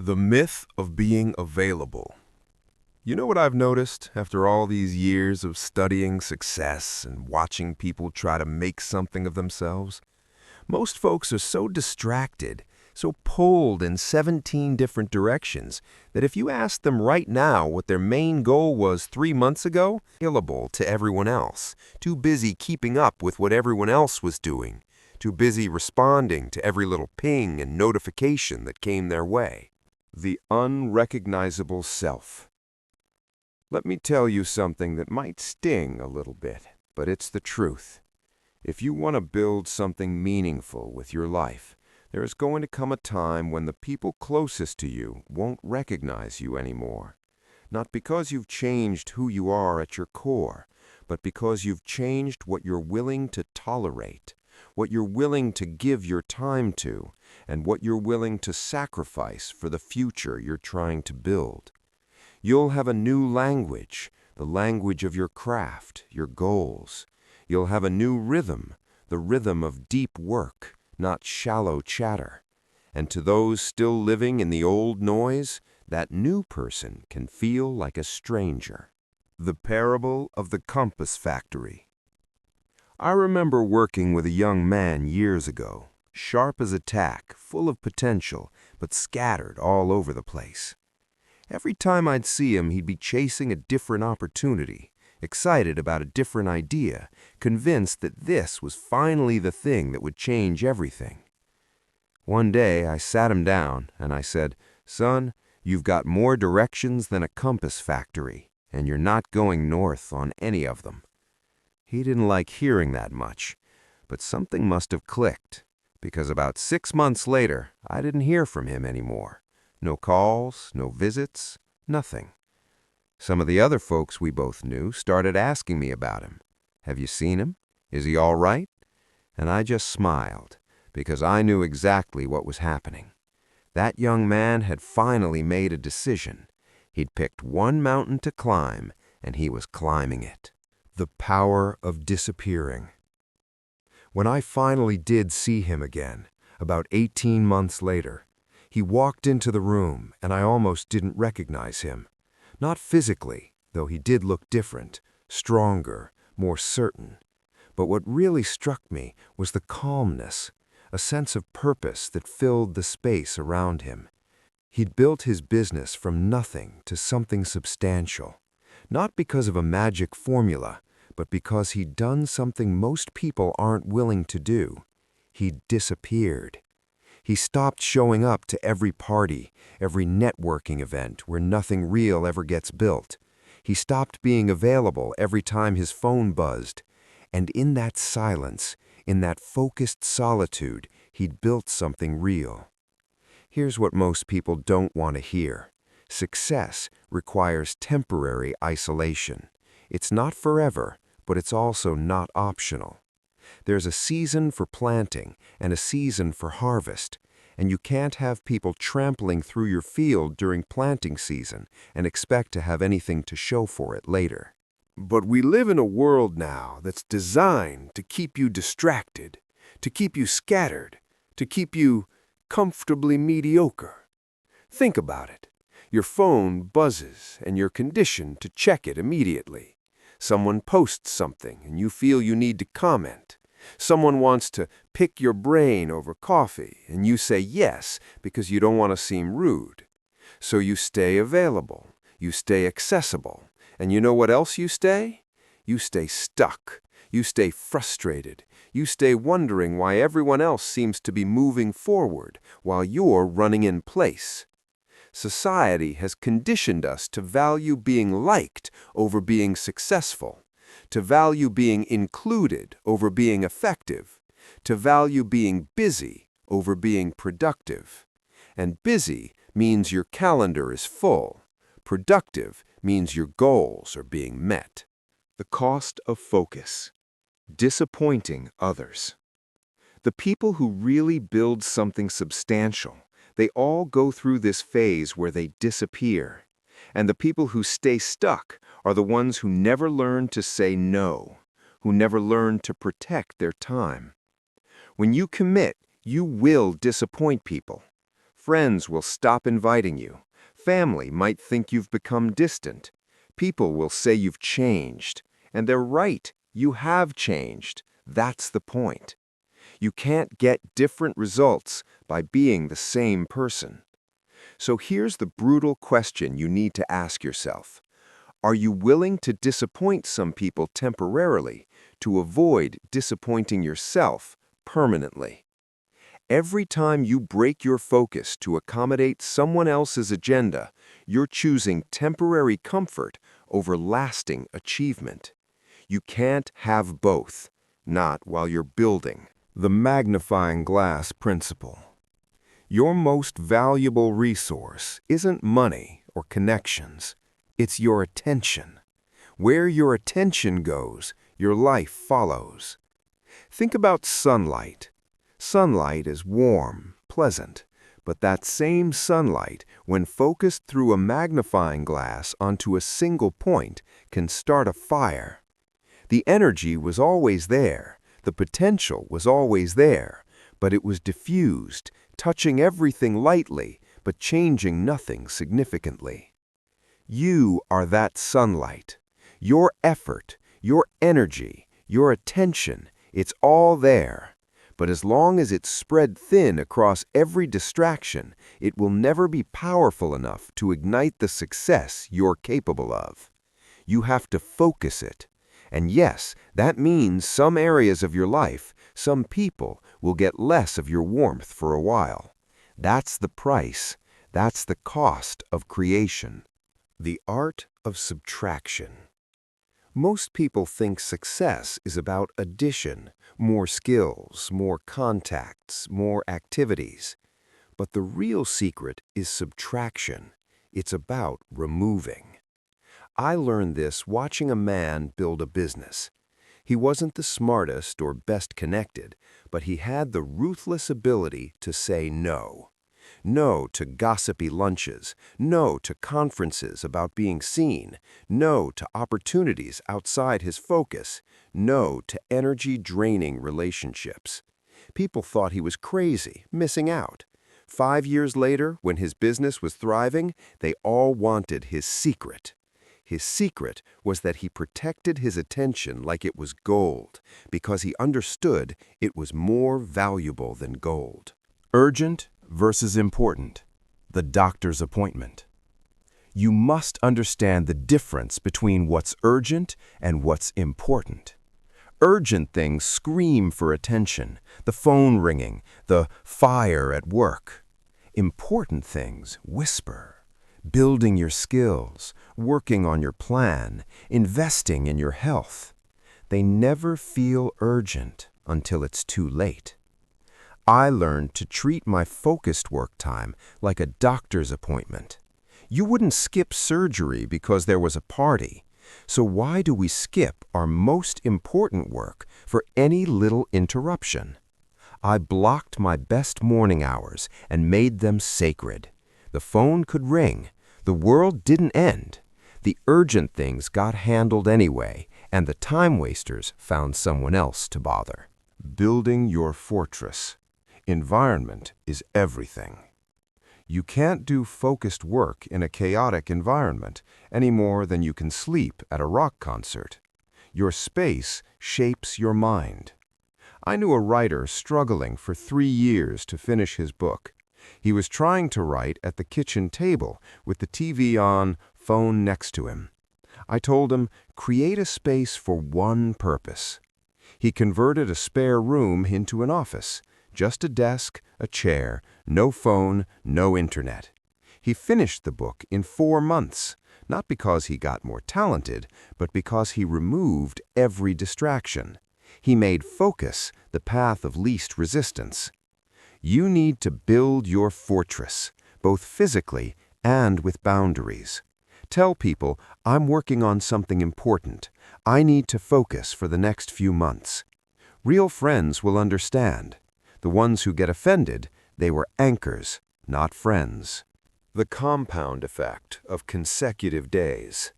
The myth of being available. You know what I've noticed after all these years of studying success and watching people try to make something of themselves? Most folks are so distracted, so pulled in 17 different directions, that if you ask them right now what their main goal was 3 months ago, available to everyone else, too busy keeping up with what everyone else was doing, too busy responding to every little ping and notification that came their way. The unrecognizable self. Let me tell you something that might sting a little bit, but it's the truth. If you want to build something meaningful with your life, there is going to come a time when the people closest to you won't recognize you anymore. Not because you've changed who you are at your core, but because you've changed what you're willing to tolerate, what you're willing to give your time to, and what you're willing to sacrifice for the future you're trying to build. You'll have a new language, the language of your craft, your goals. You'll have a new rhythm, the rhythm of deep work, not shallow chatter. And to those still living in the old noise, that new person can feel like a stranger. The parable of the compass factory. I remember working with a young man years ago, sharp as a tack, full of potential, but scattered all over the place. Every time I'd see him, he'd be chasing a different opportunity, excited about a different idea, convinced that this was finally the thing that would change everything. One day, I sat him down and I said, "Son, you've got more directions than a compass factory, and you're not going north on any of them." He didn't like hearing that much, but something must have clicked, because about 6 months later, I didn't hear from him anymore. No calls, no visits, nothing. Some of the other folks we both knew started asking me about him. "Have you seen him? Is he all right?" And I just smiled, because I knew exactly what was happening. That young man had finally made a decision. He'd picked one mountain to climb, and he was climbing it. The power of disappearing. When I finally did see him again, about 18 months later, he walked into the room and I almost didn't recognize him. Not physically, though he did look different, stronger, more certain. But what really struck me was the calmness, a sense of purpose that filled the space around him. He'd built his business from nothing to something substantial. Not because of a magic formula, but because he'd done something most people aren't willing to do. He'd disappeared. He stopped showing up to every party, every networking event where nothing real ever gets built. He stopped being available every time his phone buzzed. And in that silence, in that focused solitude, he'd built something real. Here's what most people don't want to hear. Success requires temporary isolation. It's not forever, but it's also not optional. There's a season for planting and a season for harvest, and you can't have people trampling through your field during planting season and expect to have anything to show for it later. But we live in a world now that's designed to keep you distracted, to keep you scattered, to keep you comfortably mediocre. Think about it. Your phone buzzes and you're conditioned to check it immediately. Someone posts something and you feel you need to comment. Someone wants to pick your brain over coffee and you say yes because you don't want to seem rude. So you stay available, you stay accessible, and you know what else you stay? You stay stuck, you stay frustrated, you stay wondering why everyone else seems to be moving forward while you're running in place. Society has conditioned us to value being liked over being successful, to value being included over being effective, to value being busy over being productive. And busy means your calendar is full. Productive means your goals are being met. The cost of focus. Disappointing others. The people who really build something substantial, they all go through this phase where they disappear. And the people who stay stuck are the ones who never learn to say no, who never learn to protect their time. When you commit, you will disappoint people. Friends will stop inviting you. Family might think you've become distant. People will say you've changed. And they're right, you have changed. That's the point. You can't get different results by being the same person. So here's the brutal question you need to ask yourself. Are you willing to disappoint some people temporarily to avoid disappointing yourself permanently? Every time you break your focus to accommodate someone else's agenda, you're choosing temporary comfort over lasting achievement. You can't have both, not while you're building. The magnifying glass principle. Your most valuable resource isn't money or connections. It's your attention. Where your attention goes, your life follows. Think about sunlight. Sunlight is warm, pleasant, but that same sunlight, when focused through a magnifying glass onto a single point, can start a fire. The energy was always there, the potential was always there, but it was diffused, touching everything lightly, but changing nothing significantly. You are that sunlight. Your effort, your energy, your attention, it's all there. But as long as it's spread thin across every distraction, it will never be powerful enough to ignite the success you're capable of. You have to focus it. And yes, that means some areas of your life, some people, will get less of your warmth for a while. That's the price. That's the cost of creation. The art of subtraction. Most people think success is about addition, more skills, more contacts, more activities. But the real secret is subtraction. It's about removing. I learned this watching a man build a business. He wasn't the smartest or best connected, but he had the ruthless ability to say no. No to gossipy lunches, no to conferences about being seen, no to opportunities outside his focus, no to energy-draining relationships. People thought he was crazy, missing out. 5 years later, when his business was thriving, they all wanted his secret. His secret was that he protected his attention like it was gold, because he understood it was more valuable than gold. Urgent versus important. The doctor's appointment. You must understand the difference between what's urgent and what's important. Urgent things scream for attention, the phone ringing, the fire at work. Important things whisper. Building your skills, working on your plan, investing in your health. They never feel urgent until it's too late. I learned to treat my focused work time like a doctor's appointment. You wouldn't skip surgery because there was a party. So why do we skip our most important work for any little interruption? I blocked my best morning hours and made them sacred. The phone could ring. The world didn't end. The urgent things got handled anyway, and the time wasters found someone else to bother. Building your fortress. Environment is everything. You can't do focused work in a chaotic environment any more than you can sleep at a rock concert. Your space shapes your mind. I knew a writer struggling for 3 years to finish his book. He was trying to write at the kitchen table with the TV on, phone next to him. I told him, create a space for one purpose. He converted a spare room into an office. Just a desk, a chair, no phone, no internet. He finished the book in 4 months, not because he got more talented, but because he removed every distraction. He made focus the path of least resistance. You need to build your fortress, both physically and with boundaries. Tell people, I'm working on something important. I need to focus for the next few months. Real friends will understand. The ones who get offended, they were anchors, not friends. The compound effect of consecutive days.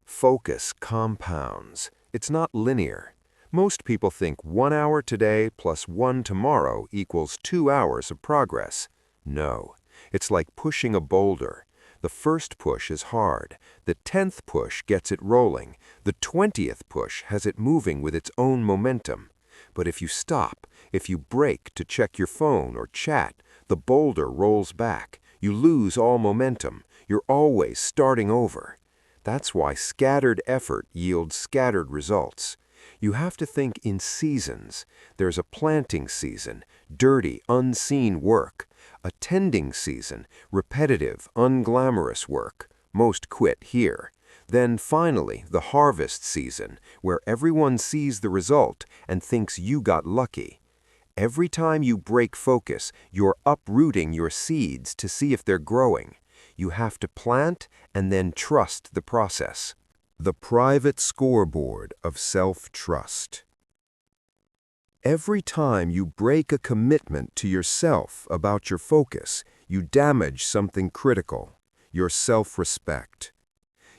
Focus compounds. It's not linear. Most people think 1 hour today plus 1 tomorrow equals 2 hours of progress. No, it's like pushing a boulder. The first push is hard. The 10th push gets it rolling. The 20th push has it moving with its own momentum. But if you stop, if you break to check your phone or chat, the boulder rolls back. You lose all momentum. You're always starting over. That's why scattered effort yields scattered results. You have to think in seasons. There's a planting season, dirty, unseen work. A tending season, repetitive, unglamorous work. Most quit here. Then finally, the harvest season, where everyone sees the result and thinks you got lucky. Every time you break focus, you're uprooting your seeds to see if they're growing. You have to plant and then trust the process. The private scoreboard of self-trust. Every time you break a commitment to yourself about your focus, you damage something critical, your self-respect.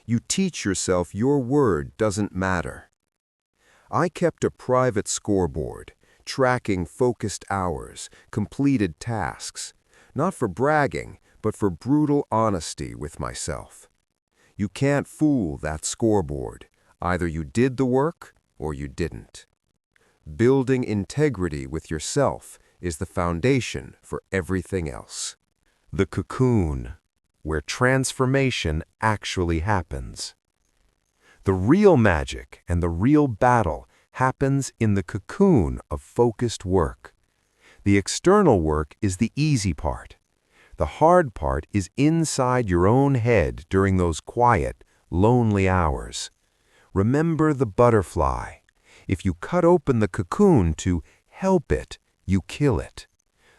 You teach yourself your word doesn't matter. I kept a private scoreboard, tracking focused hours, completed tasks, not for bragging, but for brutal honesty with myself. You can't fool that scoreboard. Either you did the work or you didn't. Building integrity with yourself is the foundation for everything else. The cocoon, where transformation actually happens. The real magic and the real battle happens in the cocoon of focused work. The external work is the easy part. The hard part is inside your own head during those quiet, lonely hours. Remember the butterfly. If you cut open the cocoon to help it, you kill it.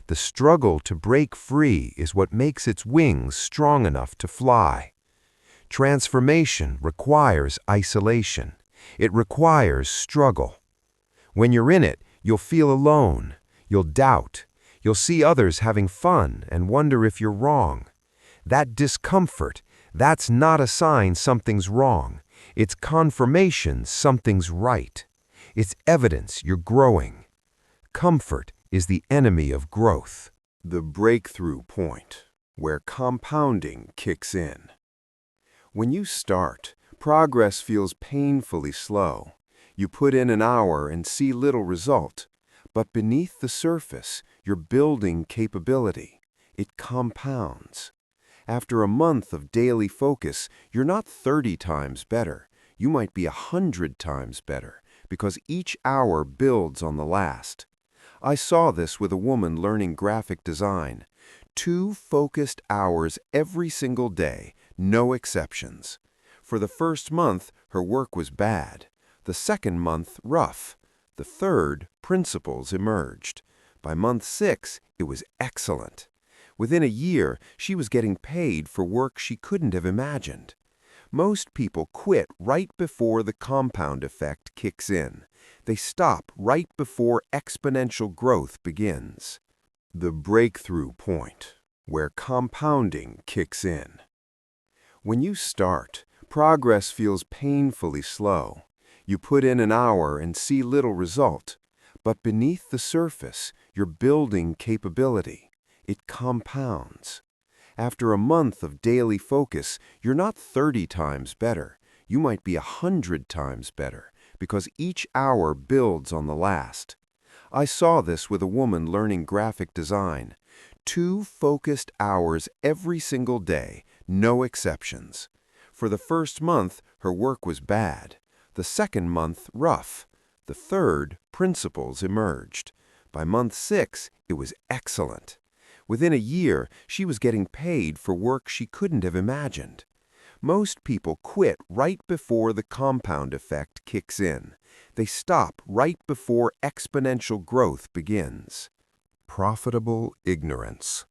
The struggle to break free is what makes its wings strong enough to fly. Transformation requires isolation. It requires struggle. When you're in it, you'll feel alone. You'll doubt. You'll see others having fun and wonder if you're wrong. That discomfort, that's not a sign something's wrong. It's confirmation something's right. It's evidence you're growing. Comfort is the enemy of growth. The breakthrough point, where compounding kicks in. When you start, progress feels painfully slow. You put in an hour and see little result. But beneath the surface, you're building capability. It compounds. After a month of daily focus, you're not 30 times better. You might be 100 times better, because each hour builds on the last. I saw this with a woman learning graphic design. 2 focused hours every single day, no exceptions. For the first month, her work was bad. The second month, rough. The third, principles emerged. By month 6, it was excellent. Within a year, she was getting paid for work she couldn't have imagined. Most people quit right before the compound effect kicks in. They stop right before exponential growth begins. The breakthrough point, where compounding kicks in. When you start, progress feels painfully slow. You put in an hour and see little result. But beneath the surface, you're building capability. It compounds. After a month of daily focus, you're not 30 times better. You might be 100 times better, because each hour builds on the last. I saw this with a woman learning graphic design. 2 focused hours every single day, no exceptions. For the first month, her work was bad. The second month, rough. The third, principles emerged. By month 6, it was excellent. Within a year, she was getting paid for work she couldn't have imagined. Most people quit right before the compound effect kicks in. They stop right before exponential growth begins. Profitable ignorance.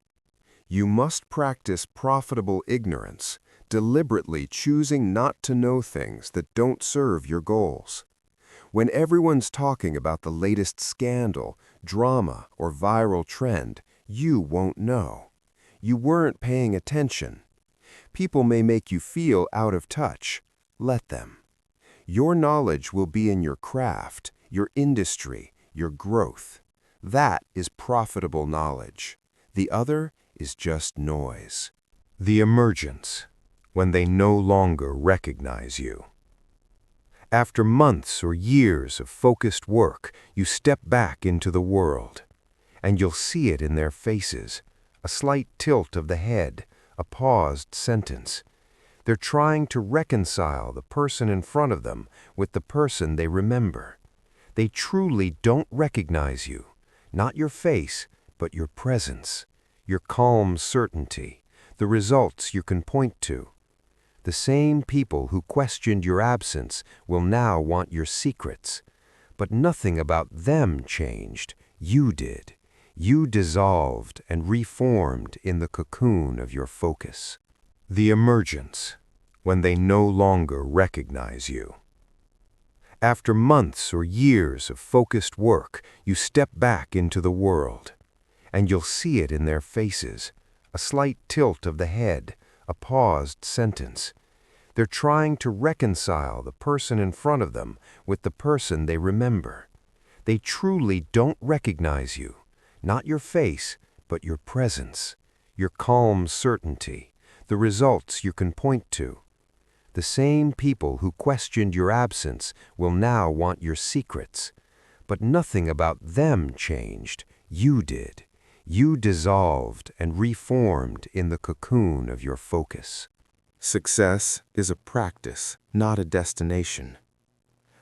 You must practice profitable ignorance, deliberately choosing not to know things that don't serve your goals. When everyone's talking about the latest scandal, drama, or viral trend, you won't know. You weren't paying attention. People may make you feel out of touch. Let them. Your knowledge will be in your craft, your industry, your growth. That is profitable knowledge. The other is just noise. The emergence, when they no longer recognize you. After months or years of focused work, you step back into the world, and you'll see it in their faces, a slight tilt of the head, a paused sentence. They're trying to reconcile the person in front of them with the person they remember. They truly don't recognize you, not your face, but your presence, your calm certainty, the results you can point to. The same people who questioned your absence will now want your secrets. But nothing about them changed. You did. You dissolved and reformed in the cocoon of your focus. The emergence, when they no longer recognize you. After months or years of focused work, you step back into the world, and you'll see it in their faces, a slight tilt of the head, a paused sentence. They're trying to reconcile the person in front of them with the person they remember. They truly don't recognize you, not your face, but your presence, your calm certainty, the results you can point to. The same people who questioned your absence will now want your secrets. But nothing about them changed. You did. You dissolved and reformed in the cocoon of your focus. Success is a practice, not a destination.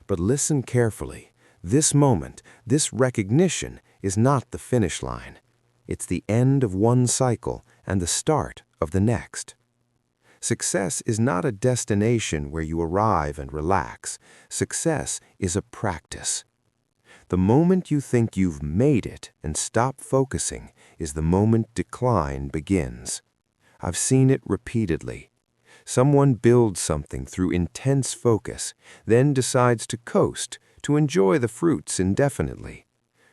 But listen carefully. This moment, this recognition, is not the finish line. It's the end of one cycle and the start of the next. Success is not a destination where you arrive and relax. Success is a practice. The moment you think you've made it and stop focusing is the moment decline begins. I've seen it repeatedly. Someone builds something through intense focus, then decides to coast, to enjoy the fruits indefinitely.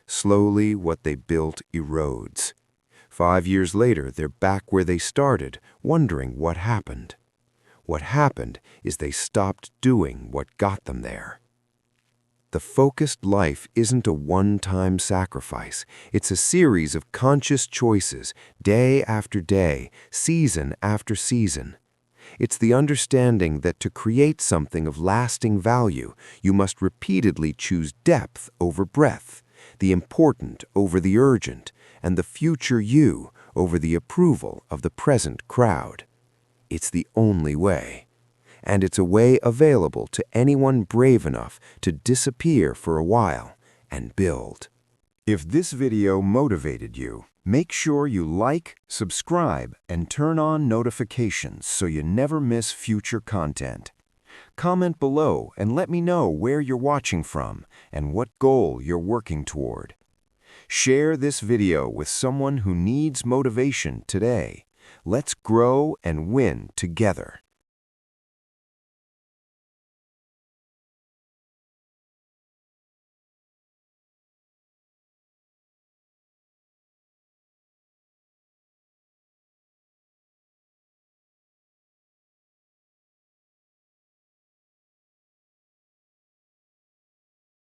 Slowly, what they built erodes. 5 years later, they're back where they started, wondering what happened. What happened is they stopped doing what got them there. The focused life isn't a one-time sacrifice. It's a series of conscious choices, day after day, season after season. It's the understanding that to create something of lasting value, you must repeatedly choose depth over breadth, the important over the urgent, and the future you over the approval of the present crowd. It's the only way. And it's a way available to anyone brave enough to disappear for a while and build. If this video motivated you, make sure you like, subscribe, and turn on notifications so you never miss future content. Comment below and let me know where you're watching from and what goal you're working toward. Share this video with someone who needs motivation today. Let's grow and win together.